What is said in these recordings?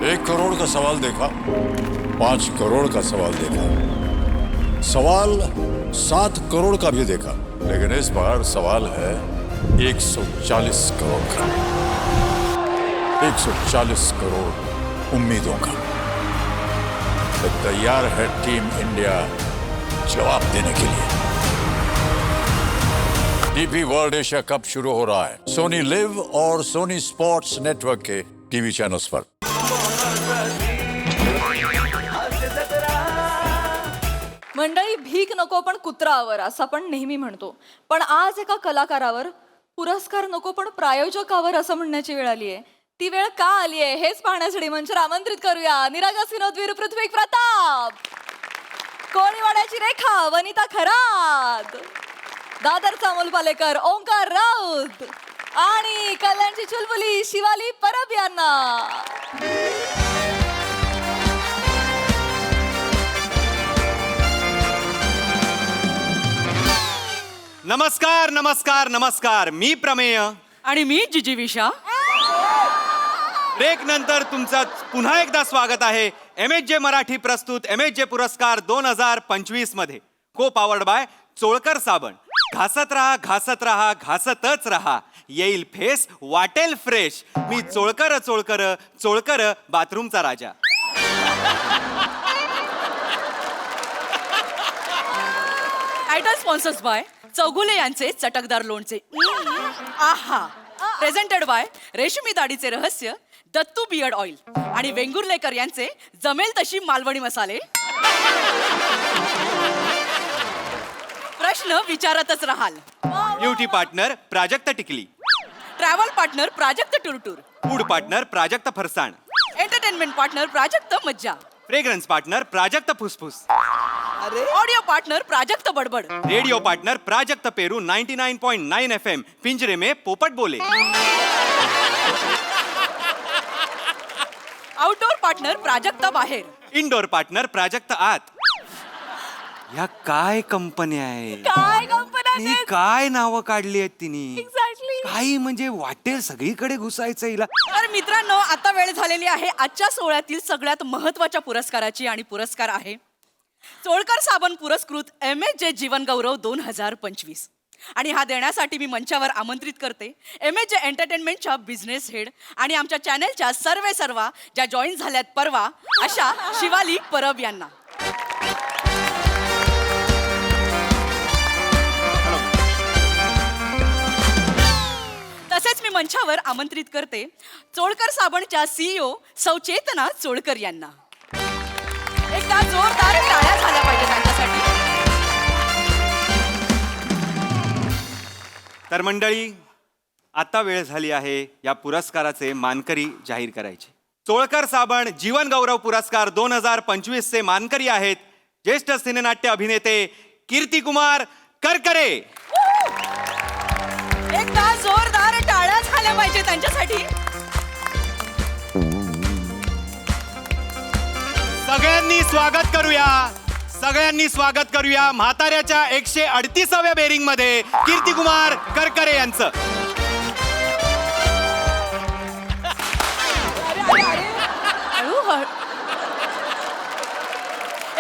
1 करोड़ का सवाल देखा, 5 करोड़ का सवाल देखा, सवाल 7 करोड़ का भी देखा, लेकिन इस बार सवाल है 140 करोड़ का। 140 करोड़ उम्मीदों का। तो तैयार है टीम इंडिया जवाब देने के लिए। डीपी वर्ल्ड एशिया कप शुरू हो रहा है सोनी लिव और सोनी स्पोर्ट्स नेटवर्क के टीवी चैनल्स पर। मंडळी, भीक नको पण कुत्रा आवर असं आपण नेहमी म्हणतो, पण आज एका कलाकारावर पुरस्कार नको पण प्रायोजकावर असं म्हणण्याची वेळ आली आहे. ती वेळ का आली आहे हेच पाहण्यासाठी मंचावर आमंत्रित करूया निरागस विनोदवीर पृथ्वी प्रताप, कोळीवाड्याची रेखा वनिता खरात, दादरचा अमोल पालेकर ओंकार राऊत आणि कल्याणची चुलबुली शिवाली परब यांना. नमस्कार नमस्कार नमस्कार. मी प्रमेय आणि मी जिजीविषा. ब्रेक नंतर तुमचं पुन्हा एकदा स्वागत आहे MHJ मराठी प्रस्तुत MHJ पुरस्कार 2025 मध्ये. को पॉवर्ड बाय चोळकर साबण. घासत राहा घासत राहा घासतच राहा, येईल फेस वाटेल फ्रेश. मी चोळकर चोळकर चोळकर बाथरूमचा राजा. टायटल स्पॉन्सर्स बाय चौगुले यांचे चटकदार लोणचे. आहा. प्रेझेंटेड बाय रेशमी दाढीचे रहस्य दत्तू बियर्ड ऑइल आणि वेंगुर्लेकर यांचे जमेल तशी मालवणी मसाले. प्रश्न विचारतच राहाल. ब्युटी पार्टनर प्राजक्त टिकली. ट्रॅव्हल पार्टनर प्राजक्त टुरटूर. फूड पार्टनर प्राजक्त फरसाण. एंटरटेनमेंट पार्टनर प्राजक्त मज्जा. फ्रेग्रन्स पार्टनर प्राजक्त फुसफुस. ऑडिओ पार्टनर प्राजक्त बडबड. रेडियो पार्टनर प्राजक्त पेरू 99.9 FM. पिंजरे में पोपट बोले. आउटडोर पार्टनर प्राजक्त बाहेर. इंडोर पार्टनर प्राजक्त आत. या काय कंपन्या आहे, काय कंपन्या ही काय नावं काढली आहेत तिने. एक्झॅक्टली. काही म्हणजे वाटेल सगळीकडे घुसायचं हिला. तर मित्रांनो, आता वेळ झालेली आहे आजच्या सोहळ्यातील सगळ्यात महत्त्वाच्या पुरस्काराची आणि पुरस्कार आहे चोळकर साबण पुरस्कृत MHJ जीवन गौरव 2025. आणि हा देण्यासाठी मी मंचावर आमंत्रित करते MHJ एंटरटेनमेंटच्या बिझनेस हेड आणि आमच्या चॅनलच्या सर्वा ज्या जॉईन झाल्यात परवा अशा शिवाली परब यांना. तसेच मी मंचावर आमंत्रित करते चोळकर साबणच्या CEO सौ चेतना चोळकर यांना. एकदा जोरदार टाळ्या झाल्या पाहिजे त्यांच्यासाठी. तर मंडळी, आता वेळ झाली आहे या पुरस्काराचे मानकरी जाहीर करायचे. चोळकर साबण जीवन गौरव पुरस्कार 2025 चे मानकरी आहेत ज्येष्ठ सिनेनाट्य अभिनेते कीर्तिकुमार करकरे. एकदा जोरदार टाळ्या झाल्या पाहिजे त्यांच्यासाठी. सगळ्यांनी स्वागत करूया, सगळ्यांनी स्वागत करूया म्हाताऱ्याच्या 138व्या बेरिंग मध्ये कीर्तिकुमार करकरे यांचं.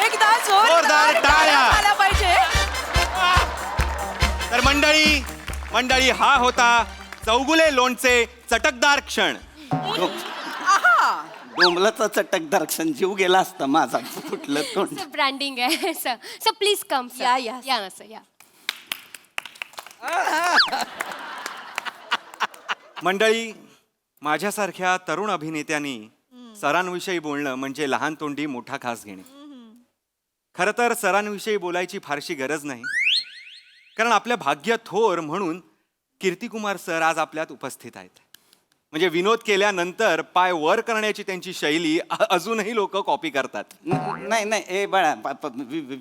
एकदा जोरदार टाळ्या झाल्या पाहिजे. तर मंडळी हा होता चौगुले लोणचे चटकदार क्षण. आहा. डोंबलाचा चटकदार क्षण जीव गेला असता माझा कुठलं तोंड. ब्रँडिंग आहे सर प्लीज कम या, या. या ना सर या. मंडळी, माझ्यासारख्या तरुण अभिनेत्यांनी सरांविषयी बोलणं म्हणजे लहान तोंडी मोठा घास घेणे. खरं तर सरांविषयी बोलायची फारशी गरज नाही, कारण आपल्या भाग्य थोर म्हणून कीर्तिकुमार सर आज आपल्यात उपस्थित आहेत. म्हणजे विनोद केल्यानंतर पाय वर करण्याची त्यांची शैली अजूनही लोक कॉपी करतात. नाही नाही ए बाळा,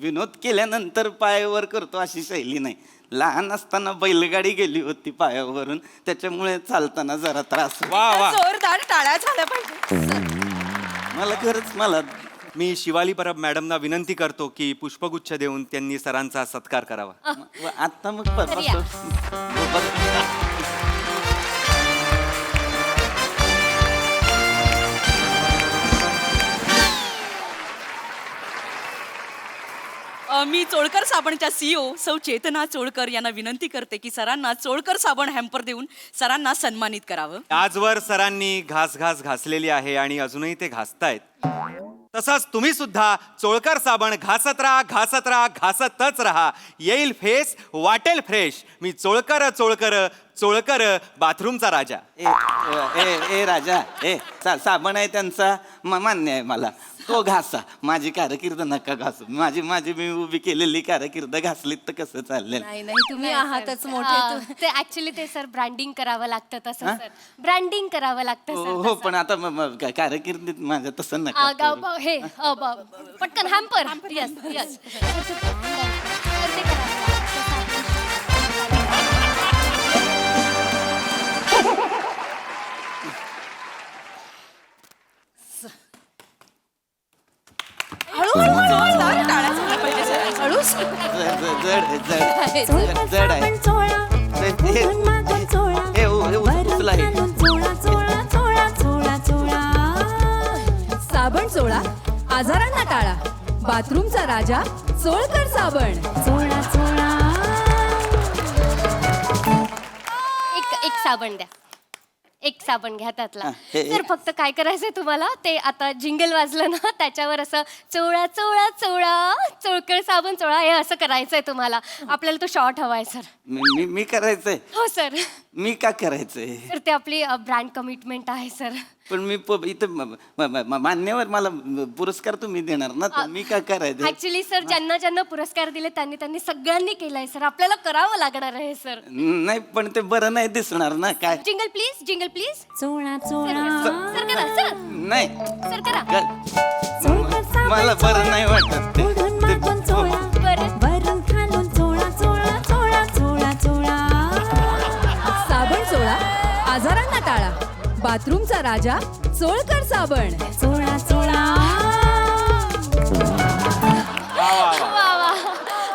विनोद केल्यानंतर पायावर करतो अशी शैली नाही. लहान असताना बैलगाडी गेली होती पायावरून, त्याच्यामुळे चालताना जरा त्रास होतो. वा वा. जोरदार टाळ्या झाल्या पाहिजे. मला खरंच मला मी शिवाली परब मॅडमना विनंती करतो की पुष्पगुच्छ देऊन त्यांनी सरांचा सत्कार करावा. आता मग मी चोळकर साबणच्या CEO सौ चेतना चोळकर यांना विनंती करते की सरांना चोळकर साबण हॅम्पर देऊन सरांना सन्मानित करावं. आजवर सरांनी घास घासलेली आहे आणि अजूनही ते घासतायत. तसंच तुम्ही सुद्धा चोळकर साबण घासत घासतच राहा. येईल फेस वाटेल फ्रेश. मी चोळकर बाथरूमचा राजा. ए राजा साबण आहे त्यांचा मान्य आहे मला. तो घासा, माझी कारकीर्द नका घासू. माझी मी उभी केलेली कारकीर्द घासलीत तर कसं चाललेलं. नाही तुम्ही आहातच मोठे. ते ऍक्च्युली ते सर ब्रँडिंग करावं लागतं तसं सर. ब्रँडिंग करावं लागतं हो सर पण आता कारकिर्दीत माझ्या तसं नका करू. हे पटकन हॅम्पर. यस यस जोरदार टाळ्या झाल्या पाहिजे सरांच्या. जड आहे. उचला हे. साबण चोळा, आजारांना टाळा. बाथरूमचा राजा चोळकर साबण. चोळा चोळा. एक साबण द्या. एक साबण घ्या त्यातला. हे. तर फक्त काय करायचंय तुम्हाला, ते आता जिंगल वाजलं ना त्याच्यावर असं चोळा चोळा चोळा चोळकर साबण चोळा हे असं करायचंय तुम्हाला. आपल्याला तो शॉर्ट हवाय सर. मी करायचंय. हो सर. मी का करायचंय? तर ते आपली ब्रँड कमिटमेंट आहे सर. पण मी इथं मान्यवर मला पुरस्कार तुम्ही देणार ना, तर मी का करायचं? ऍक्च्युली सर ज्यांना पुरस्कार दिले त्यांनी सगळ्यांनी केलाय सर. आपल्याला करावं लागणार आहे सर. नाही पण ते बरं नाही दिसणार ना. काय जिंगल प्लीज. चोळा चोळा. सर करा सर. नाही सर करा. मला बरं नाही वाटत ते. बरं. वरून खालून चोळा चोळा चोळा चोळा चोळा. साबण चोळा, आजारांना टाळा. बाथरूमचा राजा चोळकर साबण. चोळा चोळा. वा वा.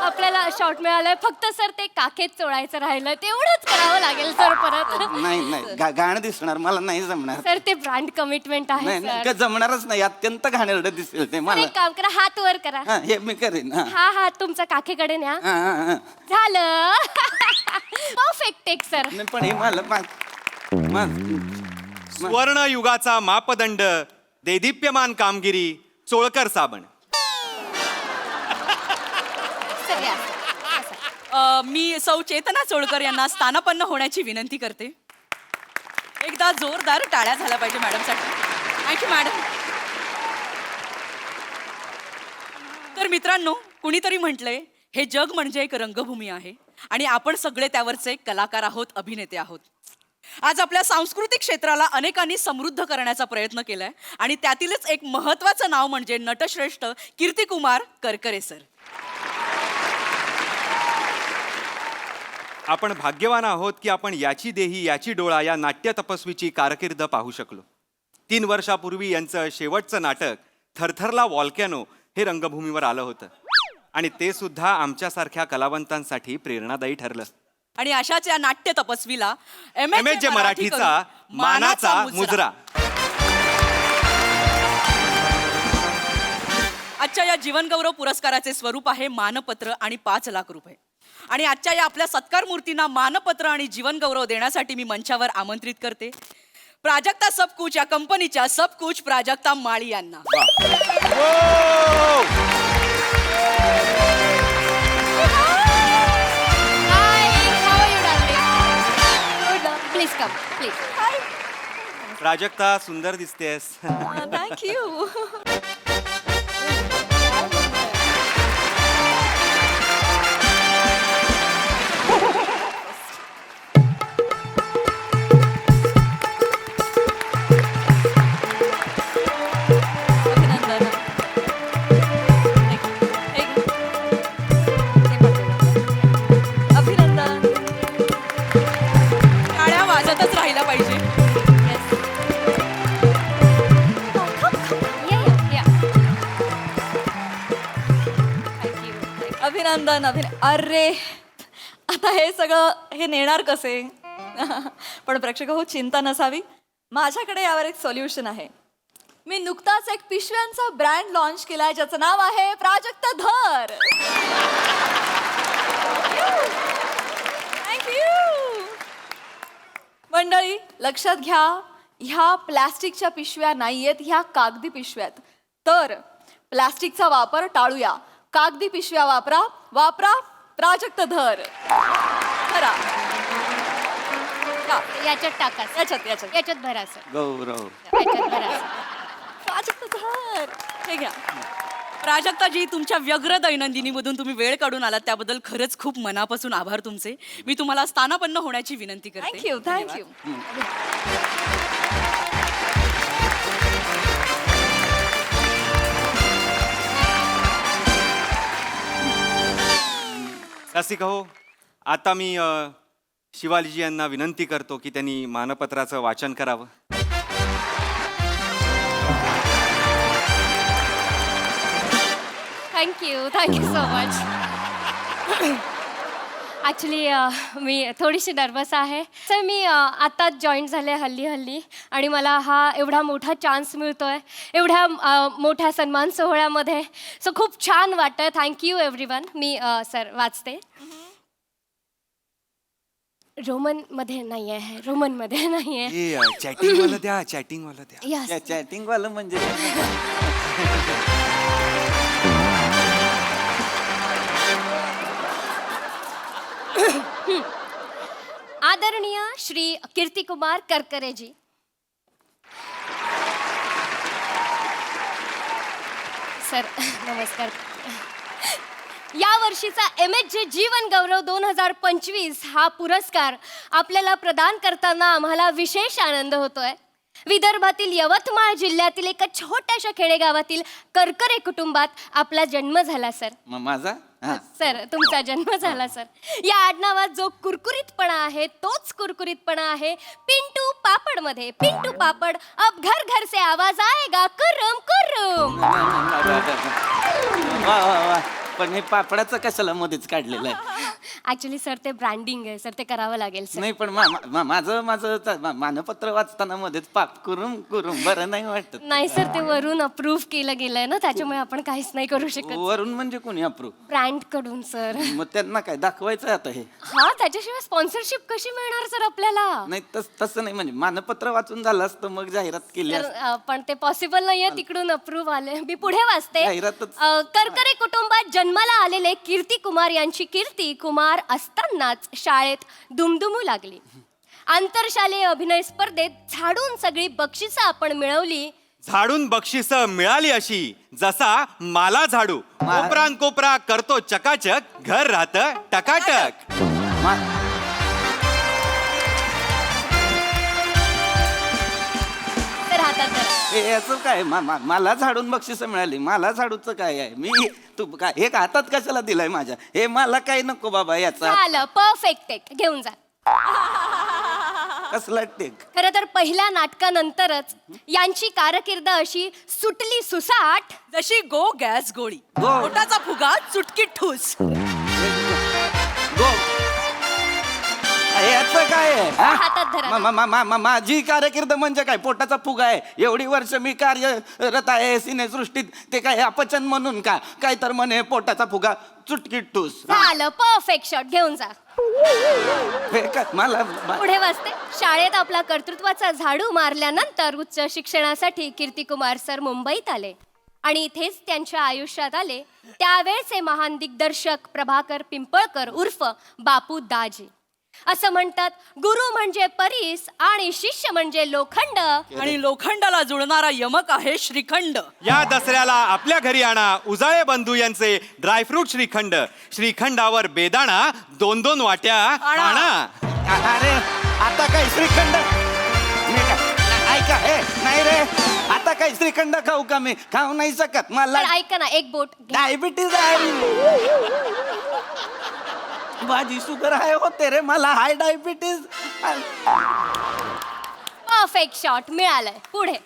आपल्याला शॉर्ट मिळालाय. फक्त सर ते काखेत चोळायचं राहिलं, तेवढंच करावं लागेल सर परत. नाही गाणं दिसणार मला नाही जमणार. सर ते ब्रँड कमिटमेंट आहे नाही सर. का जमणारच नाही. अत्यंत घाणेरडं दिसेल ते तर मला. एक काम करा, हात वर करा. हा हे मी करेन. हा हा हात तुमचा काखेकडे न्या. हा. झालं. Perfect take sir. नाही पण हे मला स्वर्ण युगाचा मापदंड, देदीप्यमान कामगिरी, चोळकर साबण. सर या. मी सौ चेतना चोळकर यांना स्थानापन्न होण्याची विनंती करते. एकदा जोरदार टाळ्या झाल्या पाहिजे मॅडमसाठी. Thank you madam. तर मित्रांनो, कुणीतरी म्हटलंय हे जग म्हणजे एक रंगभूमी आहे आणि आपण सगळे त्यावरचे कलाकार आहोत, अभिनेते आहोत. आज आपल्या सांस्कृतिक क्षेत्राला अनेकांनी समृद्ध करण्याचा प्रयत्न केलाय आणि त्यातीलच एक महत्वाचं नाव म्हणजे नटश्रेष्ठ कीर्तिकुमार करकरे सर. आपण भाग्यवान आहोत की आपण याची देही याची डोळा या नाट्य तपस्वीची कारकीर्द पाहू शकलो. 3 वर्षापूर्वी यांचं शेवटचं नाटक थरथरला वॉल्कॅनो हे रंगभूमीवर आलं होतं आणि ते सुद्धा आमच्यासारख्या कलावंतांसाठी प्रेरणादायी ठरलं. आणि अशाच या नाट्य तपस्वीला MSJ मराठीचा मानाचा मुजरा. आजच्या या जीवनगौरव पुरस्काराचे स्वरूप आहे मानपत्र आणि 5 लाख रुपये. आणि आजच्या या आपल्या सत्कार मूर्तींना मानपत्र आणि जीवनगौरव देण्यासाठी मी मंचावर आमंत्रित करते प्राजक्ता सबकुच या कंपनीच्या सबकुच प्राजक्ता माळी यांना. Please come please. प्राजक्ता सुंदर दिसतेस. थँक्यू. टाळ्या वाजतच राहिला पाहिजे. अभिनंदन. अरे आता हे सगळं हे नेणार कसे? पण प्रेक्षक हो, चिंता नसावी, माझ्याकडे यावर एक सोल्युशन आहे. मी नुकताच एक पिशव्यांचा ब्रँड लॉन्च केलाय ज्याचं नाव आहे प्राजक्त धर. थँक्यू. मंडळी लक्षात घ्या, ह्या प्लॅस्टिकच्या पिशव्या नाहीयेत, ह्या कागदी पिशव्यात. तर प्लॅस्टिकचा वापर टाळूया, कागदी पिशव्या वापरा. वापरा प्राजक्त धर. धरा. हा, याच्यात टाका सर. याच्यात याच्यात याच्यात भरा सर. गौरव याच्यात भरा सर. प्राजक्त धर. हे घ्या. प्राजक्ताजी, तुमच्या व्यग्र दैनंदिनीमधून तुम्ही वेळ काढून आलात त्याबद्दल खरंच खूप मनापासून आभार तुमचे. मी तुम्हाला स्थानापन्न होण्याची विनंती करते. Thank you thank you. रसिका हो, आता मी शिवालीजी यांना विनंती करतो की त्यांनी मानपत्राचं वाचन करावं. Thank you so much. ॲक्च्युली मी थोडीशी नर्वस आहे सर. मी आत्ताच जॉईन झाले हल्ली आणि मला हा एवढा मोठा चान्स मिळतोय एवढ्या मोठ्या सन्मान सोहळ्यामध्ये. सो खूप छान वाटतं. Thank you everyone. मी सर वाचते. रोमनमध्ये नाही आहे, रोमनमध्ये नाही आहे. हे चॅटिंगवालं द्या, चॅटिंगवालं द्या. यस. या चॅटिंग वालं म्हणजे आदरणीय श्री कीर्तिकुमार करकरेजी, सर नमस्कार. या वर्षीचा MHJ जीवन गौरव 2025 हा पुरस्कार आपल्याला प्रदान करताना आम्हाला विशेष आनंद होतोय. विदर्भातील यवतमाळ जिल्ह्यातील एका छोट्याशा खेडेगावातील करकरे कुटुंबात आपला जन्म झाला सर. माझा हा. सर तुमचा जन्म झाला सर. या आडनावात जो कुरकुरीतपणा आहे तोच कुरकुरीतपणा आहे पिंटू पापड मध्ये. पिंटू पापड, अब घर घर से आवाज आएगा कुर्रम कुर्रम. वा वा वा. पण हे पापडाचं कशाला मध्येच काढलेलं आहे? ऍक्च्युली सर ते ब्रँडिंग आहे सर, ते करावं लागेल सर. नाही पण माझं मानपत्र वाचताना मध्येच पाप करून बरं नाही वाटत. नाही सर, ते वरून अप्रूव्ह केलं गेलंय ना, त्याच्यामुळे आपण काहीच नाही करू शकत. वरून म्हणजे कोणी अप्रूव्ह? ब्रँड कडून सर. मग त्यांना काय दाखवायचं आता हे? हा, त्याच्याशिवाय स्पॉन्सरशिप कशी मिळणार सर आपल्याला? नाही तसं नाही, म्हणजे मानपत्र वाचून झालं असतं मग जाहिरात केली तर, असती. पण ते पॉसिबल नाहीये, तिकडून अप्रूव्ह आले. मी पुढे वाचते. जाहिरातच. करकरे कुटुंबात जन्माला आलेले कीर्ती कुमार यांची कीर्ती कुमार असतानाच शाळेत दुमदुमू लागली. आंतरशालेय अभिनय स्पर्धेत झाडून सगळी बक्षिसं आपण मिळवली. झाडून बक्षिस मिळाली अशी जसा माला झाडू. कोपरान कोपरा करतो चकाचक, घर राहतं टकाटक. तर हातात धरा. हे याचं काय मला झाडून बक्षीस मिळाली? मला झाडूचं काय आहे? मी तू काय एक हातात कशाला दिलाय माझ्या? हे मला काय नको बाबा याचा. झालं, परफेक्ट टेक घेऊन जा. कसला टेक? खरं तर पहिल्या नाटकानंतरच यांची कारकीर्द अशी सुटली सुसाट जशी गो गॅस गोळी, गो. पोटाचा फुगा चुटकी ठूस. गो. याचं काय आहे? हा? हातात धरा. माझी कारकीर्द म्हणजे काय? पोटाचा फुगा आहे. एवढी वर्ष मी कार्यरत आहे सिनेसृष्टीत. ते काय अपचन म्हणून का? काय तर म्हणे पोटाचा फुगा चुटकी ठूस. झालं, परफेक्ट शॉट घेऊन जा. हे काय मला पुढे वाचते. शाळेत आपला कर्तृत्वाचा झाडू मारल्यानंतर उच्च शिक्षणासाठी कीर्तिकुमार सर मुंबईत आले आणि इथेच त्यांच्या आयुष्यात आले त्यावेळचे महान दिग्दर्शक प्रभाकर पिंपळकर उर्फ बापू दाजी. असं म्हणतात, गुरु म्हणजे परीस आणि शिष्य म्हणजे लोखंड. आणि लोखंडाला जुळणारा यमक आहे श्रीखंड. या दसऱ्याला आपल्या घरी आणा उजाळे बंधू यांचे ड्रायफ्रूट श्रीखंड. श्रीखंडावर बेदाणा 2-2 वाट्या आणा. अरे आता काय श्रीखंड? मी काय ऐका हे नाही रे, आता काय श्रीखंड खाऊ का? मी खाऊ नाही शकत. मला पण ऐका ना, एक बोट घ्या. डायबिटीज आहे. माझी शुगर आहे होते रे, मला हाय डायबिटीज. परफेक्ट शॉट मिळालंय. पुढे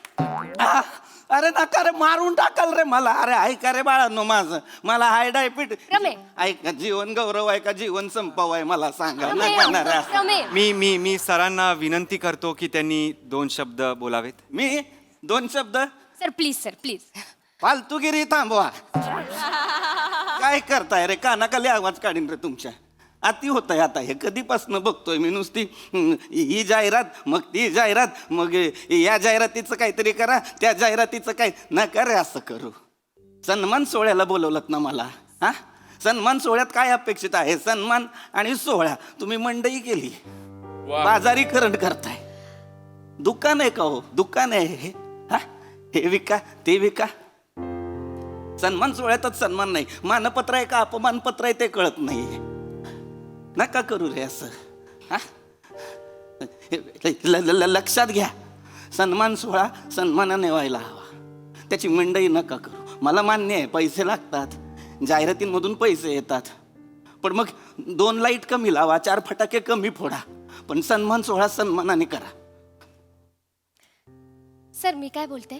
अरे नका रे, मारून टाकाल रे मला. अरे ऐका रे बाळांनो, माझं मला हाय डायबिटीज. रमे. ऐका, जीवन गौरव आहे का जीवन संपव आहे मला सांगा. रमे, नका ना रे असं. रमे. मी सरांना विनंती करतो की त्यांनी 2 शब्द बोलावेत. मी 2 शब्द सर प्लीज फालतूगिरी थांबवा. काय करताय रे, कानाखाली आवाज काढीन रे तुमच्या. अति होत आहे आता हे. कधीपासून बघतोय मी नुसती ही जाहिरात, मग ती जाहिरात, मग या जाहिरातीचं काहीतरी करा, त्या जाहिरातीचं काय. नका रे असं करू. सन्मान सोहळ्याला बोलवलं ना मला. हा, सन्मान सोहळ्यात काय अपेक्षित आहे? सन्मान आणि सोहळा. तुम्ही मंडई केली, बाजारीकरण करताय. दुकान आहे का हो? दुकान आहे हे? हा, हे विका ते विका. सन्मान सोहळ्यातच सन्मान नाही, मानपत्र आहे का अपमानपत्र आहे ते कळत नाही. नका करू रे असं. हा, लक्षात घ्या, सन्मान सोहळा सन्मानाने व्हायला हवा. त्याची मंडई नका करू. मला मान्य आहे पैसे लागतात, जाहिरातींमधून पैसे येतात, पण मग 2 लाईट कमी लावा, 4 फटाके कमी फोडा, पण सन्मान सोहळा सन्मानाने करा. सर मी काय बोलते,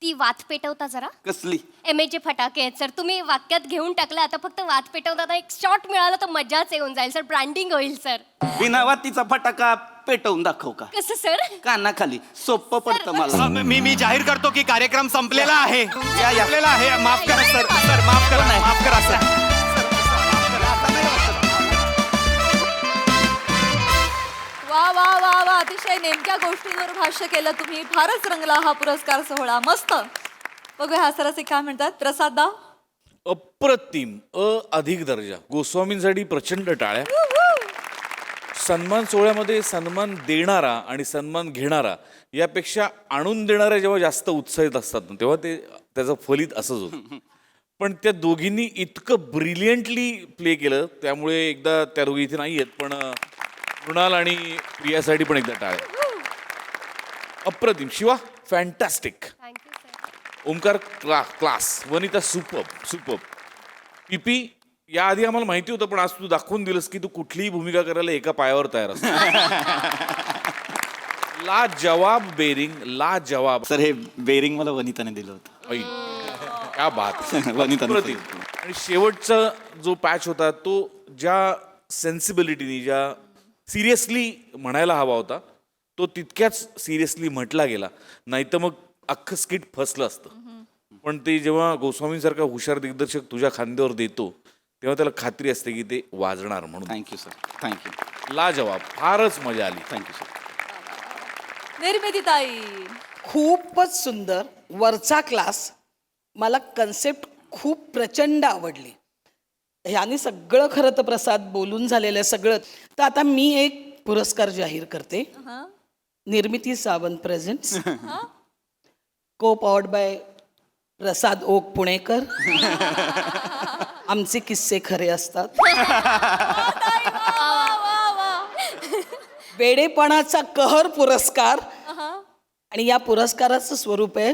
ती वात पेटवता जरा. कसली? एमएचे फटाके आहेत सर, तुम्ही वाक्यात घेऊन टाकलं. आता फक्त वात पेटवताना एक शॉट मिळाला तर मजाच येऊन जाईल सर, ब्रँडिंग होईल सर. बिना वातीचा फटाका पेटवून दाखव का? कसं सर? कानाखाली सोपं पडतं मला. मी जाहीर करतो की कार्यक्रम संपलेला आहे. या. संपलेला आहे. माफ करा सर. सर माफ करा. माफ करा सर. वा वा वा वा, अतिशय नेमक्या गोष्टींवर भाष्य केलं तुम्ही. फारच रंगला हा पुरस्कार सोहळा. मस्त. बघूया हा सरस काय म्हणतात. प्रसाद दा. अप्रतिम, अधिक दर्जा. गोस्वामींसाठी प्रचंड टाळ्या. सन्मान सोहळ्यामध्ये सन्मान देणारा आणि सन्मान घेणारा यापेक्षा आणून देणाऱ्या जेव्हा जास्त उत्साहित असतात ना, तेव्हा ते त्याचं फलित असंच होतं. पण त्या दोघींनी इतकं ब्रिलियंटली प्ले केलं, त्यामुळे एकदा त्या दोघी इथे नाही आहेत, पण मृणाल आणि प्रियासाठी पण एकदा टाळ्या. अप्रतिम. Shiva fantastic. Thank you sir. Omkar class. Vanita super. पीपी याआधी आम्हाला माहिती होतं, पण आज तू दाखवून दिलंस की तू कुठलीही भूमिका करायला एका पायावर तयार असतो. ला जवाब बेरिंग, ला जवाब. सर हे बेरिंग मला वनिताने दिलं होतं. ऐ, क्या बात. वनिताने अप्रतिम. आणि शेवटचा जो पॅच होता तो ज्या सेन्सिबिलिटीनी, ज्या सिरियसली म्हणायला हवा होता, तो तितक्याच सिरियसली म्हटला गेला. नाही तर मग अख्खं स्किट फसलं असतं. पण ते जेव्हा गोस्वामींसारखा हुशार दिग्दर्शक तुझ्या खांद्यावर देतो, तेव्हा त्याला खात्री असते की ते वाजणार म्हणून. Thank you sir. थँक्यू. लाजवाब. फारच मजा आली. Thank you sir. निर्मिती ताई. खूपच सुंदर, वरचा क्लास. मला कन्सेप्ट खूप प्रचंड आवडली. ह्याने सगळं खरं तर प्रसाद बोलून झालेलं आहे सगळं. तर आता मी एक पुरस्कार जाहीर करते. निर्मिती सावंत प्रेझेंट्स, को पॉवर्ड बाय प्रसाद ओक पुणेकर. आमचे किस्से खरे असतात. वेडेपणाचा कहर पुरस्कार. आणि या पुरस्काराचं स्वरूप आहे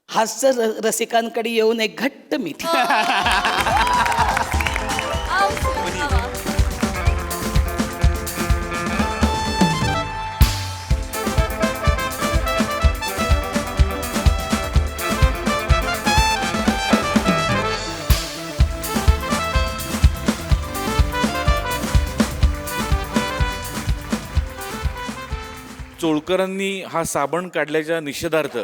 हास्य रसिकांकडे येऊन एक घट्ट मिठी. चोळकरांनी हा साबण काढल्याच्या निषेधार्थ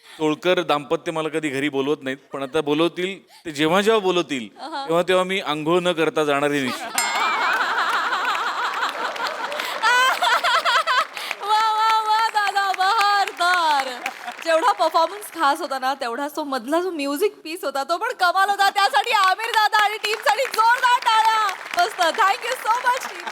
चोळकर दाम्पत्य मला कधी घरी बोलवत नाहीत, पण आता बोलवतील. ते जेव्हा जेव्हा बोलवतील तेव्हा तेव्हा मी आंघोळ न करता जाणारी निश्चित. वा वा वा दादा बहारदार. जेवढा परफॉर्मन्स खास होता ना, तेवढा तो मधला जो म्युझिक पीस होता तो पण कमाल होता. त्यासाठी आमिर दादा आणि टीमसाठी जोरदार टाळ्या. मस्त. Thank you so much team.